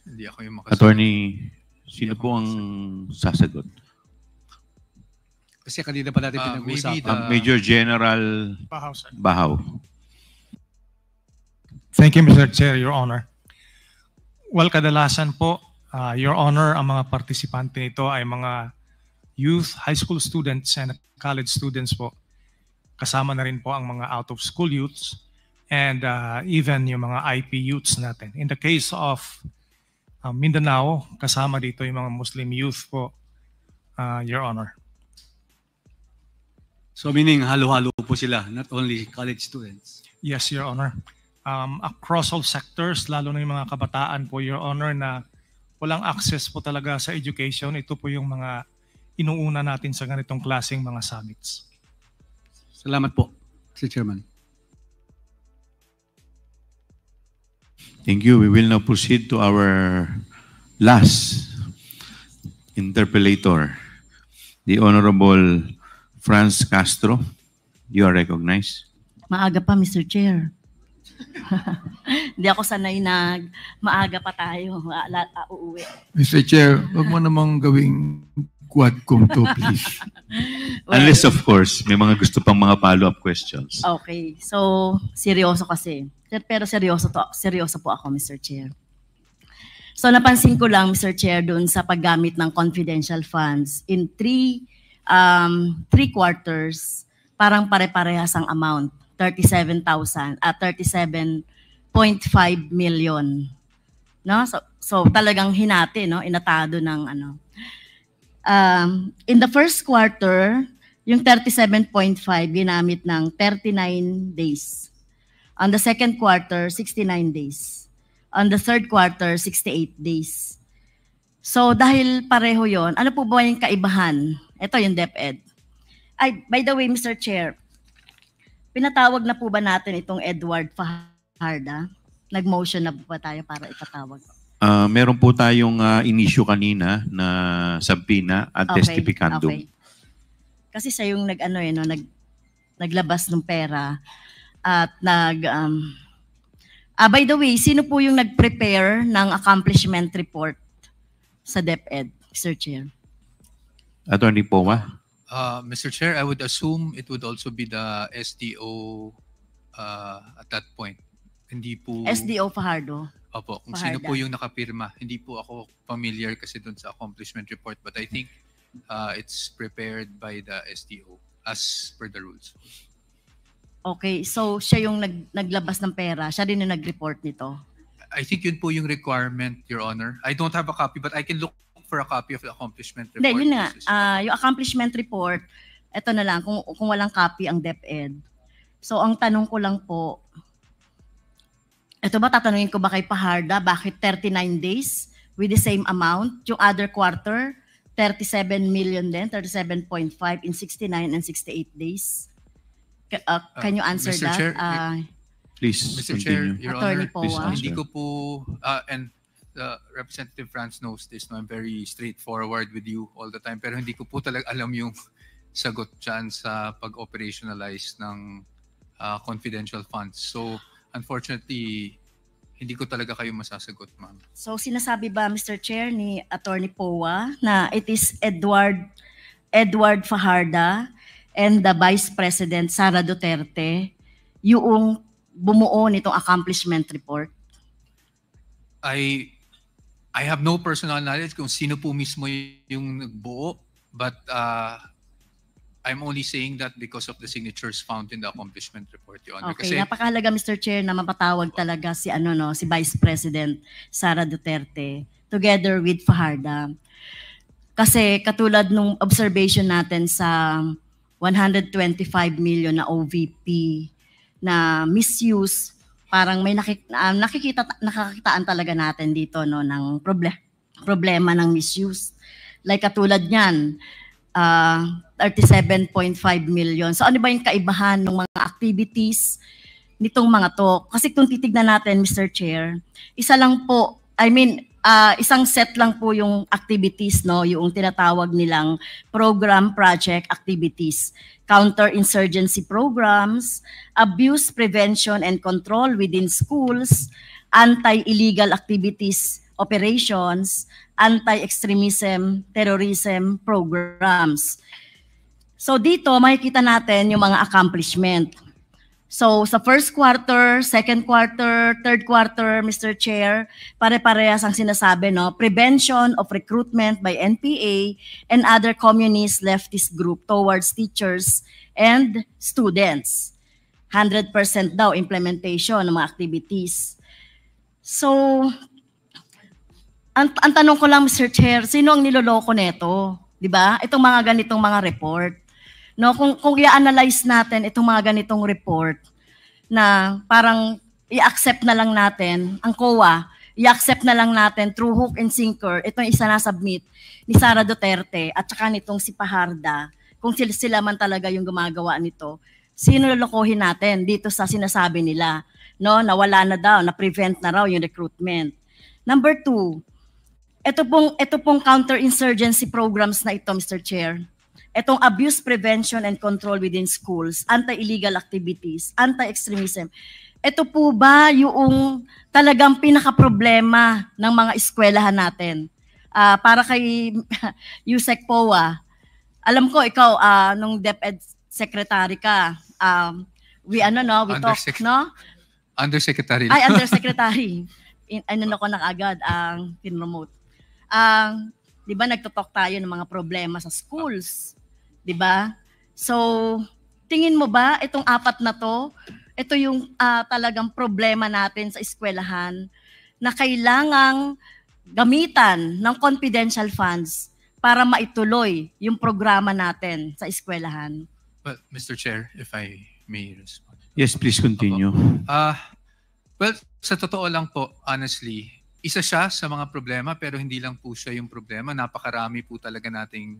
Hindi ako yung makasagot. Attorney, sino po ang sasagot? Kasi kanina pa natin pinag-uusapan. Major General Bahaw, sir. Bahaw. Thank you, Mr. Chair, Your Honor. Well, kadalasan po, Your Honor, ang mga partisipante nito ay mga youth, high school students, and college students po. Kasama na rin po ang mga out-of-school youths and even yung mga IP youths natin. In the case of Mindanao, kasama dito yung mga Muslim youth po, Your Honor. So meaning halo-halo po sila, not only college students? Yes, Your Honor. Across all sectors, lalo na yung mga kabataan po, Your Honor, na walang access po talaga sa education. Ito po yung mga inuuna natin sa ganitong klaseng mga summits. Salamat po, Mr. Chairman. Thank you. We will now proceed to our last interpellator, the Honorable Franz Castro. You are recognized. Maaga pa, Mr. Chair. Hindi ako sanay na maaga pa tayo. Uuwi. Mr. Chair, wag mo namang gawing quadcom to, please. Well, Unless, of course, may mga gusto pang mga follow-up questions. Okay. So, seryoso kasi. Pero seryoso po ako, Mr. Chair. So, napansin ko lang, Mr. Chair, dun sa paggamit ng confidential funds in three quarters, parang pare-parehas ang amount, 37.5 million. No? So talagang hinati, no? Inatado ng ano. In the first quarter, yung 37.5 ginamit ng 39 days. On the second quarter, 69 days. On the third quarter, 68 days. So dahil pareho yon, ano po ba yung kaibahan? Ito yung DepEd. Ay, by the way, Mr. Chair, pinatawag na po ba natin itong Edward Fajarda? Nag-motion na po ba tayo para ipatawag? Meron po tayong inisyu kanina na subpoena at testifycandum. Okay. Kasi siya yung naglabas ng pera at by the way, sino po yung nag-prepare ng accomplishment report sa DepEd, Mr. Chair? Attorney Powa? Mr. Chair, I would assume it would also be the SDO at that point. Hindi po... SDO Fajardo? Opo, kung sino po yung nakapirma. Hindi po ako familiar kasi dun sa accomplishment report, but I think it's prepared by the SDO as per the rules. Okay, so siya yung naglabas ng pera. Siya din yung nag-report nito. I think yun po yung requirement, Your Honor. I don't have a copy, but I can look for a copy of the accomplishment report. Hindi, yun nga. Yung accomplishment report, eto na lang, kung walang copy ang DepEd. So, ang tanong ko lang po, eto ba, tatanungin ko ba kay Fajarda, bakit 39 days with the same amount? Yung other quarter, 37 million din, 37.5 in 69 and 68 days. Can you answer Mr. that? Chair, Please, Mr. Chair, continue. Your Attorney Honor, Powa. hindi ko po, and Representative Franz knows this, no? I'm very straightforward with you all the time, pero hindi ko po talaga alam yung sagot dyan sa pag-operationalize ng confidential funds. So, unfortunately, hindi ko talaga kayo masasagot, ma'am. So, sinasabi ba, Mr. Chair, ni Attorney Powa na it is Edward Fajarda and the Vice President Sara Duterte yung bumuo nitong accomplishment report? I have no personal knowledge kung sino po mismo yung nagbuo, but I'm only saying that because of the signatures found in the accomplishment report, Your Honor. Okay, kasi, napakahalaga, Mr. Chair, na mapatawag talaga si si Vice President Sara Duterte together with Fajarda. Kasi katulad nung observation natin sa 125 million na OVP na misuse, parang may nakakakitaan talaga natin dito, no, ng problema ng misuse. Like katulad niyan, 37.5 million. So ano ba yung kaibahan ng mga activities nitong mga to? Kasi kung titignan natin, Mr. Chair, isa lang po, isang set lang po yung activities, no, yung tinatawag nilang program project activities, counter-insurgency programs, abuse prevention and control within schools, anti-illegal activities operations, anti-extremism, terrorism programs. So dito, makikita natin yung mga accomplishment. So sa first quarter, second quarter, third quarter, Mr. Chair, pare-parehas ang sinasabi, no? Prevention of recruitment by NPA and other communist leftist group towards teachers and students. 100% daw implementation ng mga activities. So, ang tanong ko lang, Mr. Chair, sino ang niloloko neto? 'Di ba? Itong mga ganitong mga report. No, kung i-analyze natin itong mga ganitong report na parang i-accept na lang natin, ang COA, i-accept na lang natin through hook and sinker, itong isa na submit ni Sara Duterte at saka nitong si Paharda, kung sila man talaga yung gumagawa nito, sino lolokohin natin dito sa sinasabi nila, no, na wala na daw, na prevent na raw yung recruitment. Number 2, ito pong counterinsurgency programs na ito, Mr. Chair. Itong abuse prevention and control within schools, anti-illegal activities, anti-extremism. Ito po ba yung talagang pinaka-problema ng mga eskwelahan natin? Para kay Yusek Powa, alam ko ikaw, nung DepEd secretary ka, we talk, no? Undersecretary. Ay, undersecretary. Ko na agad ang pinromote. Di ba nagtotalk tayo ng mga problema sa schools? Di ba? So, tingin mo ba itong 4 na to, ito yung talagang problema natin sa eskwelahan na kailangang gamitan ng confidential funds para maituloy yung programa natin sa eskwelahan? Well, Mr. Chair, if I may respond. Yes, please continue. Well, sa totoo lang po, honestly, isa siya sa mga problema pero hindi lang po siya yung problema. Napakarami po talaga nating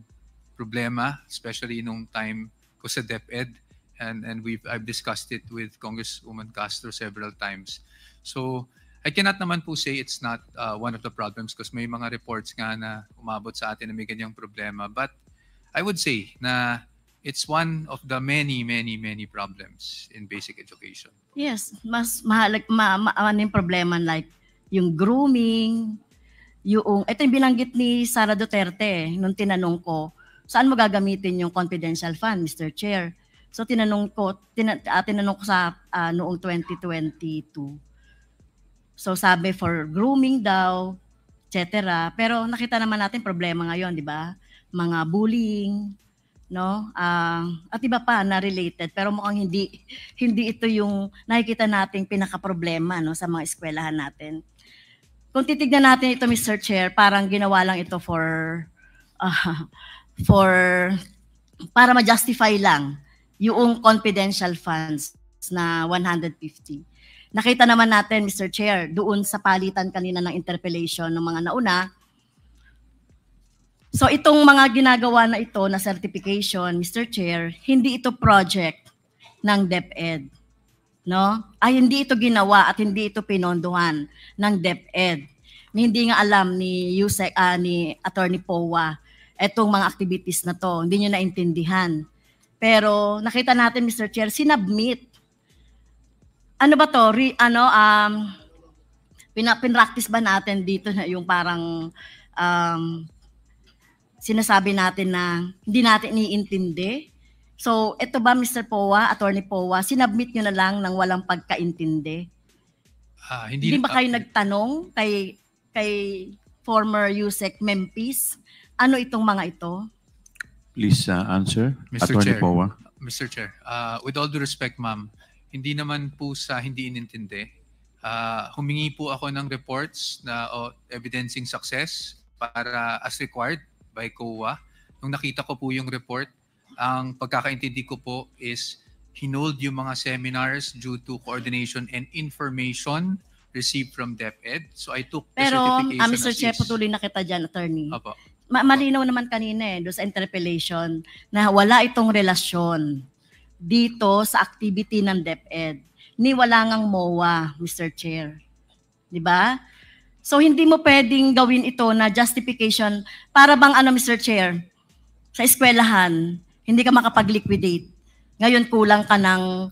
problema, especially nung time ko sa DepEd, and I've discussed it with Congresswoman Castro several times. So I cannot naman po say it's not one of the problems because may mga reports nga na umabot sa atin na may ganyang problema. But I would say na it's one of the many problems in basic education. Yes, mas mahalaga yung problema like yung grooming, ito yung binanggit ni Sara Duterte nung tinanong ko, saan mo gagamitin yung confidential fund, Mr. Chair? So tinanong ko sa noong 2022. So sabi for grooming daw, etc. Pero nakita naman natin problema ngayon, di ba? Mga bullying, no? At iba pa na related, pero mukhang hindi ito yung nakikita nating pinaka-problema, no, sa mga eskwelahan natin. Kung titignan natin ito, Mr. Chair, parang ginawa lang ito para ma-justify lang yung confidential funds na 150. Nakita naman natin, Mr. Chair, doon sa palitan kanina ng interpellation ng mga nauna. So itong mga ginagawa na ito na certification, Mr. Chair, hindi ito project ng DepEd. No? Ay hindi ito ginawa at hindi ito pinondohan ng DepEd. Hindi nga alam ni ni Attorney Powa etong mga activities na to. Hindi nyo naintindihan. Pero nakita natin, Mr. Chair, sinubmit. Ano ba to? Pinractice ba natin dito na yung parang sinasabi natin na hindi natin iniintindi? So, ito ba, Mr. Powa, Attorney Powa, sinubmit nyo na lang ng walang pagkaintindi? Hindi ba kayo nagtanong kay former Yusek Memphis? Ano itong mga ito? Please answer, Mr. Attorney Chair, Powa. Mr. Chair, with all due respect, ma'am, hindi naman po sa hindi inintindi. Humingi po ako ng reports na evidencing success para as required by COA. Nung nakita ko po yung report, ang pagkakaintindi ko po is hinold yung mga seminars due to coordination and information received from DepEd. So I took the certification Mr. Chair, patuloy na kita dyan, Attorney. Opo. Malinaw naman kanina doon sa interpellation na wala itong relasyon dito sa activity ng DepEd. Ni wala ngang MOA, Mr. Chair. Di ba? So hindi mo pwedeng gawin ito na justification para bang Mr. Chair, sa eskwelahan, hindi ka makapag-liquidate. Ngayon kulang ka ng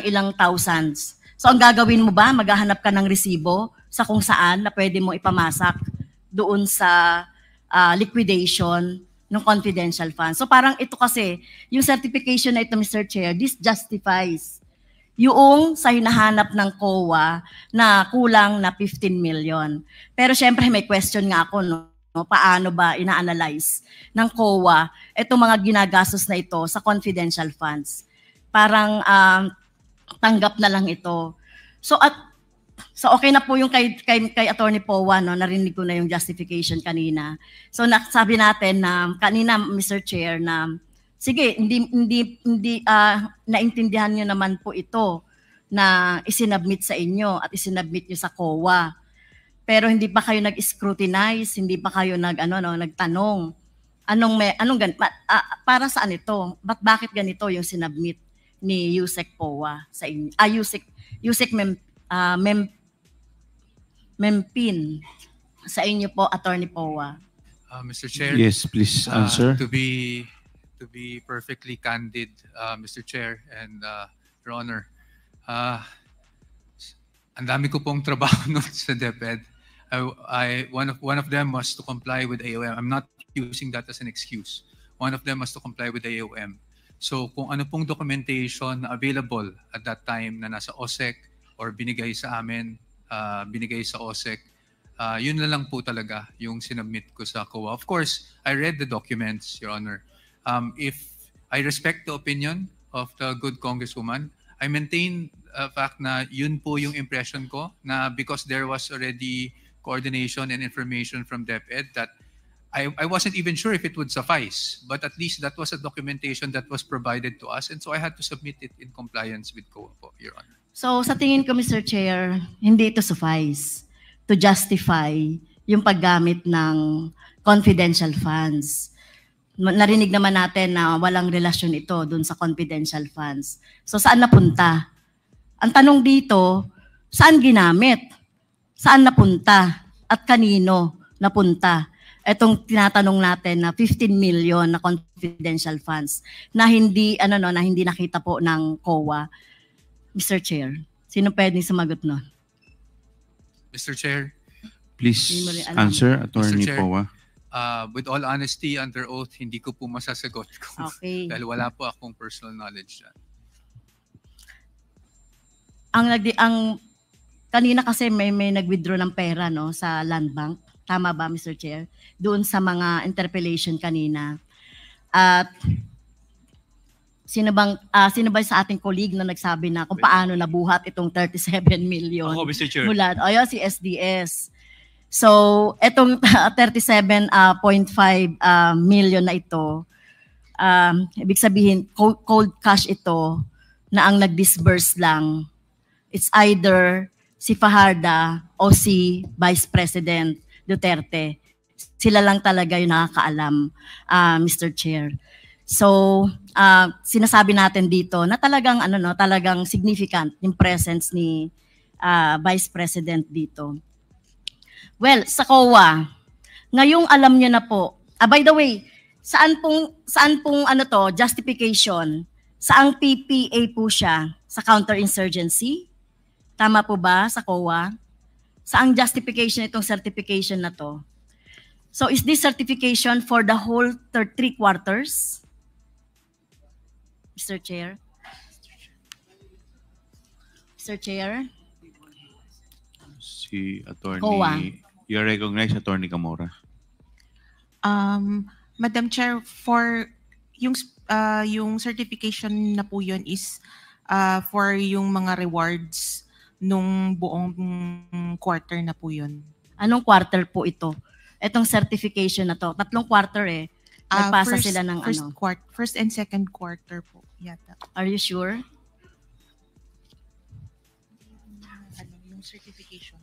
ilang thousands. So ang gagawin mo ba? Maghahanap ka ng resibo sa kung saan na pwede mo ipamasak doon sa liquidation ng confidential funds. So parang ito kasi, yung certification na ito, Mr. Chair, this justifies yung sa hinahanap ng COA na kulang na 15 million. Pero syempre may question nga ako, no? Paano ba ina-analyze ng COA itong mga ginagastos na ito sa confidential funds? Parang tanggap na lang ito. So okay na po yung kay Attorney Powa, no? Narinig ko na yung justification kanina. So sabi natin na kanina, Mr. Chair, na sige, hindi naintindihan niyo naman po ito na isinabmit sa inyo at isinabmit niyo sa COA. Pero hindi pa kayo nag-scrutinize, hindi pa kayo nagtanong. Para saan ito? Bakit ganito yung sinabmit ni Yusek Powa sa inyo? Yusek Mempin sa inyo po, Attorney Powa. Mr. Chair. Yes, please answer. To be perfectly candid, Mr. Chair and Your Honor, ang dami ko pong trabaho nun sa DepEd. One of them was to comply with AOM. I'm not using that as an excuse. One of them was to comply with AOM. So kung ano pong documentation na available at that time na nasa OSEC or binigay sa amin, binigay sa OSEC, yun na lang po talaga yung sinubmit ko sa COA. Of course, I read the documents, Your Honor. If I respect the opinion of the good Congresswoman, I maintain the fact na yun po yung impression ko na because there was already coordination and information from DepEd that I wasn't even sure if it would suffice, but at least that was a documentation that was provided to us, and so I had to submit it in compliance with COA po, Your Honor. So sa tingin ko, Mr. Chair, hindi ito suffice to justify yung paggamit ng confidential funds. Narinig naman natin na walang relasyon ito dun sa confidential funds. So saan napunta? Ang tanong dito, saan ginamit? Saan napunta? At kanino napunta? Itong tinatanong natin na 15 million na confidential funds na hindi na hindi nakita po ng COA. Mr. Chair, sino pwedeng sumagot nun? Mr. Chair. Please answer, Attorney Powa. With all honesty, under oath, hindi ko po masasagot kung Okay. dahil wala po akong personal knowledge dyan. Ang kanina kasi may nag-withdraw ng pera, no, sa Land Bank. Tama ba, Mr. Chair? Doon sa mga interpellation kanina. At sino ba sa ating colleague na nagsabi na kung paano nabuhat itong 37 million? Ako, Mr. Chair. Mula, si SDS. So, itong 37.5 million na ito, ibig sabihin, cold cash ito na ang nag-disburse lang. It's either si Fajarda o si Vice President Duterte. Sila lang talaga yung nakakaalam, Mr. Chair. So, sinasabi natin dito na talagang talagang significant yung presence ni Vice President dito. Well, sa COA, ngayong alam niyo na po. By the way, saan pong justification? Saang PPA po siya? Sa counterinsurgency? Tama po ba sa COA? Saang justification itong certification na to? So is this certification for the whole 3 quarters? Mr. Chair? Mr. Chair? Si Attorney, COA. you recognize Attorney Camora. Madam Chair, for yung certification na po yun is for yung mga rewards nung buong quarter na po yun. Anong quarter po ito? Itong certification na to. 3 quarter eh. Nagpasa sila ng First and second quarter po yata. Are you sure? Yung certification.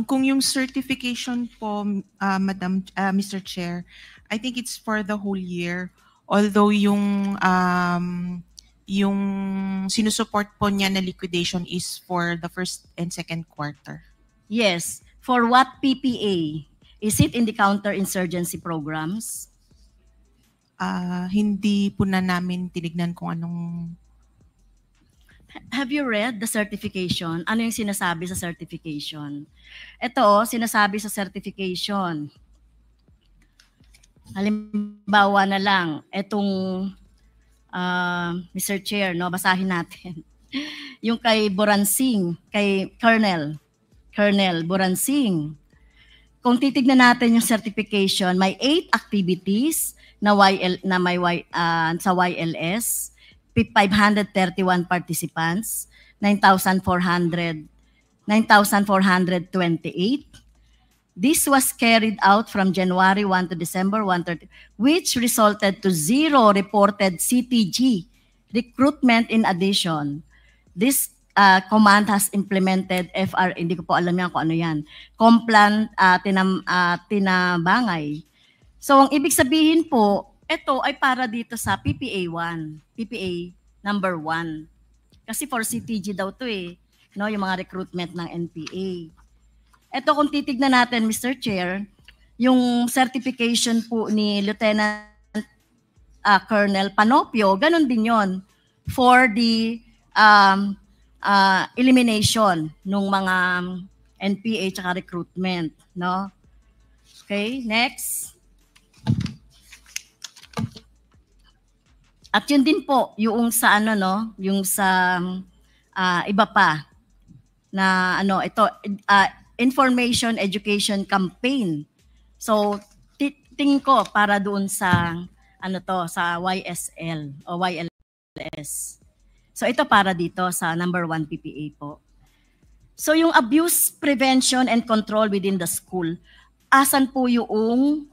Kung yung certification po, Mr. Chair, I think it's for the whole year. Although yung sinusupport po niya na liquidation is for the first and second quarter. Yes. For what PPA? Is it in the counterinsurgency programs? Hindi po na namin tinignan kung anong... Have you read the certification? Ano yung sinasabi sa certification? Ito, sinasabi sa certification. Halimbawa na lang, itong Mr. Chair, no, basahin natin. Yung kay Boransing, kay Colonel Boransing. Kung titignan natin yung certification, may 8 activities na sa YLS, 531 participants, 9,428. This was carried out from January 1 to December 1, which resulted to 0 reported CTG recruitment. In addition, this command has implemented FR, hindi ko po alam yan kung ano yan, Complan Tinabangay. So, ang ibig sabihin po, ito ay para dito sa PPA 1, PPA number 1. Kasi for CTG daw to no, yung mga recruitment ng NPA. Ito kung titignan natin, Mr. Chair, yung certification po ni Lieutenant Colonel Panopio, ganun din yon for the elimination ng mga NPA tsaka recruitment, no? Okay, next. At yun din po yung sa ano, no, yung sa iba pa na ano, ito information education campaign. So tingin ko para doon sa ano to, sa YSL o YLS. So ito para dito sa number 1 PPA po. So yung abuse prevention and control within the school, asan po yung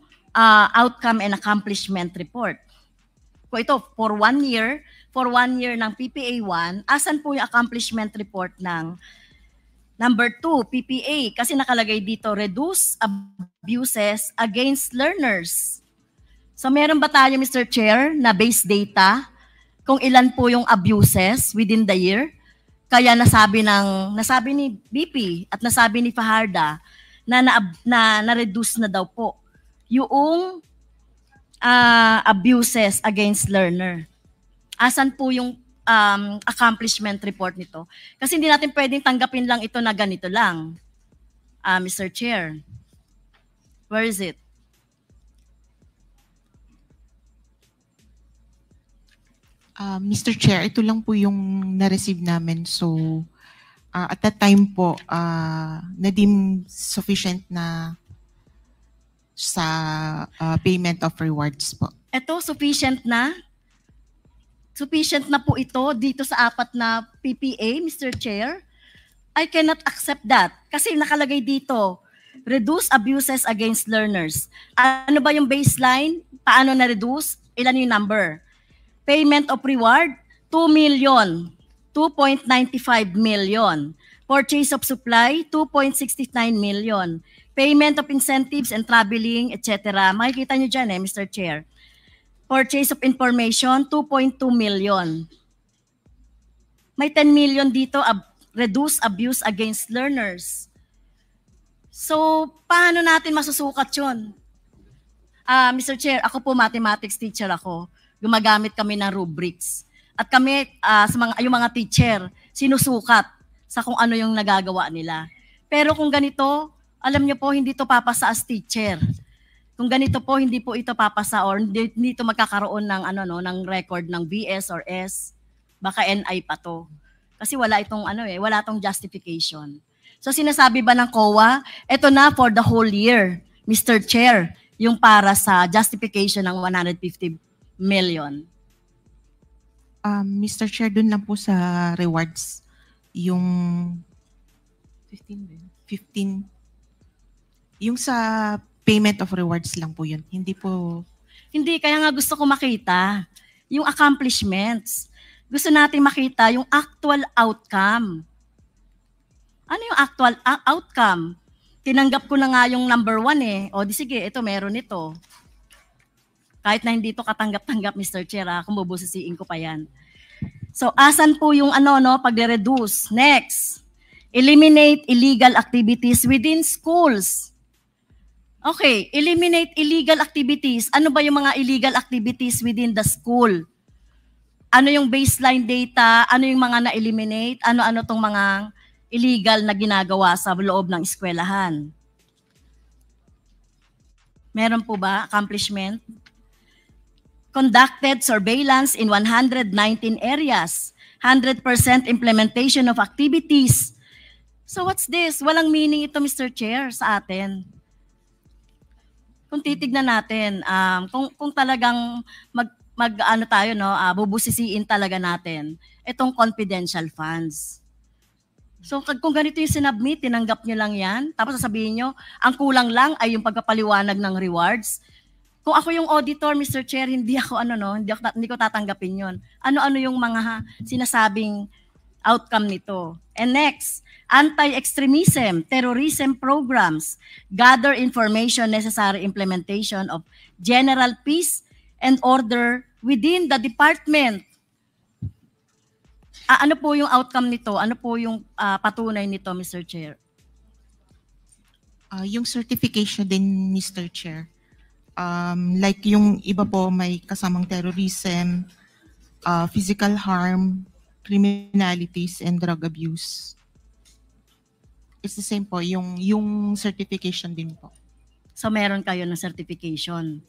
outcome and accomplishment report? Kung ito for 1 year ng PPA 1, asan po yung accomplishment report ng number 2 PPA? Kasi nakalagay dito, reduce abuses against learners. So meron ba tayo, Mr. Chair, na base data kung ilan po yung abuses within the year? Kaya nasabi ni BP at nasabi ni Fajarda na reduce na daw po yung abuses against learner. Asan po yung accomplishment report nito? Kasi hindi natin pwedeng tanggapin lang ito na ganito lang. Mr. Chair, where is it? Mr. Chair, ito lang po yung na-receive namin. So, at that time po, na-deem sufficient na sa payment of rewards po. Ito, sufficient na? Sufficient na po ito dito sa 4 na PPA, Mr. Chair? I cannot accept that. Kasi nakalagay dito, reduce abuses against learners. Ano ba yung baseline? Paano na-reduce? Ilan yung number? Payment of reward, 2 million, 2.95 million. Purchase of supply, 2.69 million. Payment of incentives and traveling, etc. Makikita nyo dyan Mr. Chair. Purchase of information, 2.2 million. May 10 million dito, reduce abuse against learners. So, paano natin masusukat yun? Mr. Chair, ako po mathematics teacher ako. Gumagamit kami ng rubrics. At kami, yung mga teacher, sinusukat sa kung ano yung nagagawa nila. Pero kung ganito, alam niyo po, hindi to papasa as teacher. Kung ganito po, hindi po ito papasa or hindi ito magkakaroon ng, ng record ng BS or S. Baka NI pa to. Kasi wala itong, wala itong justification. So sinasabi ba ng COA, ito na for the whole year, Mr. Chair, yung para sa justification ng 150 million. Mr. Chair, dun lang po sa rewards, yung 15, yung sa payment of rewards lang po yun. Hindi po... Hindi, kaya nga gusto ko makita yung accomplishments. Gusto natin makita yung actual outcome. Ano yung actual outcome? Tinanggap ko na nga yung number 1 O di sige, ito meron ito. Kahit na hindi ito katanggap-tanggap, Mr. Chair, kung bubusisiin ko pa yan. So, asan po yung pag-reduce? Next, eliminate illegal activities within schools. Okay, eliminate illegal activities. Ano ba yung mga illegal activities within the school? ano yung baseline data, ano yung mga na-eliminate, ano-ano tong mga illegal na ginagawa sa loob ng eskwelahan. Meron po ba accomplishment? Conducted surveillance in 119 areas, 100% implementation of activities. So what's this? Walang meaning ito, Mr. Chair, sa atin. Kung titignan natin, kung talagang ano tayo, no, bubusisiin talaga natin itong confidential funds. So kung ganito yung sinubmit, tinanggap nyo lang yan, tapos sasabihin nyo, ang kulang lang ay yung pagpapaliwanag ng rewards. Kung ako yung auditor, Mr. Chair, hindi ko tatanggapin yon. Ano-ano yung mga sinasabing outcome nito. And next, anti-extremism, terrorism programs, gather information necessary implementation of general peace and order within the department. Ano po yung outcome nito? Ano po yung patunay nito, Mr. Chair? Yung certification din, Mr. Chair. Like yung iba po may kasamang terrorism, physical harm, criminalities, and drug abuse. It's the same po, yung certification din po. So meron kayo ng certification?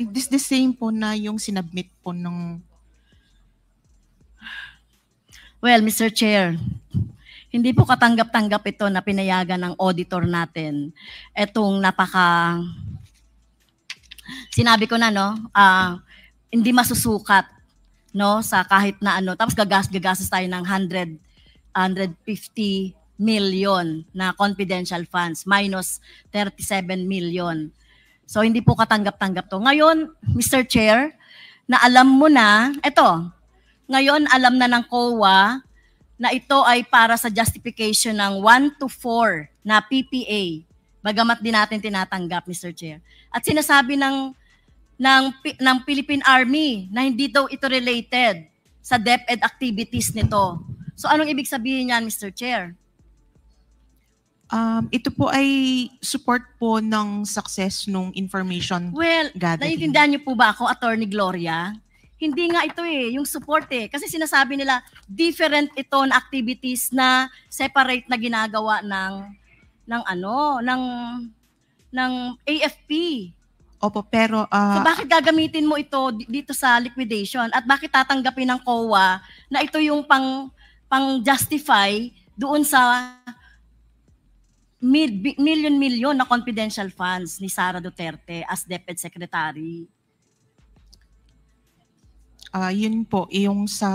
This the same po na yung sinubmit po ng... Well, Mr. Chair, hindi po katanggap-tanggap ito na pinayagan ng auditor natin. Etong sinabi ko na, no, hindi masusukat, no, sa kahit na ano. Tapos gagastos tayo ng 150 million na confidential funds minus 37 million. So hindi po katanggap-tanggap to. Ngayon, Mr. Chair, na alam mo na, ngayon alam na ng COA na ito ay para sa justification ng 1 to 4 na PPA. Bagamat din natin tinatanggap, Mr. Chair. At sinasabi ng Philippine Army na hindi daw ito related sa DepEd activities nito. So anong ibig sabihin niyan, Mr. Chair? Ito po ay support po ng success ng information gathering. Naiintindihan niyo po ba ako, Attorney Gloria? Hindi nga ito yung support Kasi sinasabi nila, different ito na activities na separate na ginagawa ng AFP. Opo, pero... so bakit gagamitin mo ito dito sa liquidation? At bakit tatanggapin ng COA na ito yung pang-justify doon sa million na confidential funds ni Sara Duterte as DepEd Secretary? Yun po, yung sa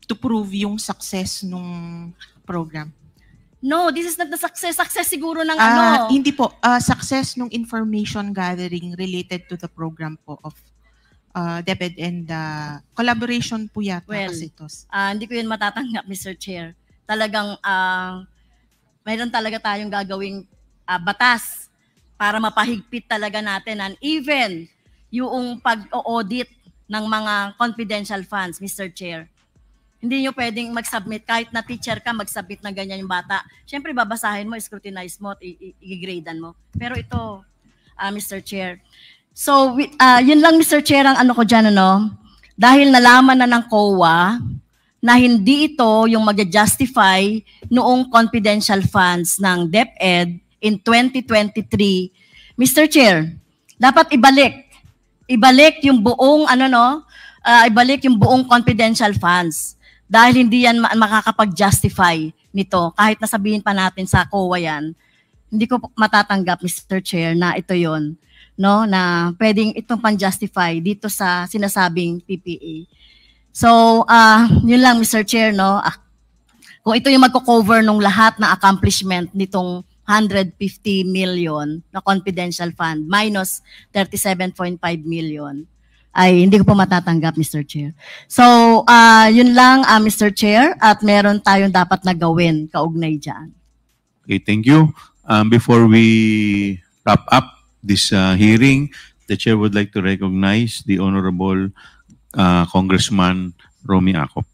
to prove yung success nung program. No, this is not the success. Success siguro ng Hindi po, success nung information gathering related to the program po of DepEd and collaboration po yata kasi ito. Hindi ko yun matatanggap, Mr. Chair. Talagang mayroon talaga tayong gagawing batas para mapahigpit talaga natin and even yung pag-audit ng mga confidential funds, Mr. Chair. Hindi nyo pwedeng mag-submit, kahit na teacher ka, mag-submit na ganyan yung bata. Siyempre, babasahin mo, scrutinize mo, i-gradean mo. Pero ito, Mr. Chair. So, yun lang, Mr. Chair, ang ano ko dyan, dahil nalaman na ng COA na hindi ito yung mag-justify noong confidential funds ng DepEd in 2023, Mr. Chair, dapat ibalik yung buong ibalik yung buong confidential funds dahil hindi yan makakapag-justify nito. Kahit nasabihin pa natin sa COA yan, hindi ko matatanggap, Mr. Chair, na ito yon, no, na pwedeng itong pan-justify dito sa sinasabing PPA. So, yun lang, Mr. Chair, no. Kung ito yung magko-cover ng lahat ng accomplishment nitong 150 million na confidential fund minus 37.5 million, ay hindi ko po matatanggap, Mr. Chair. So, yun lang, Mr. Chair, at meron tayong dapat na gawin kaugnay dyan. Okay, thank you. Before we wrap up this hearing, the Chair would like to recognize the Honorable Congressman Romy Acop.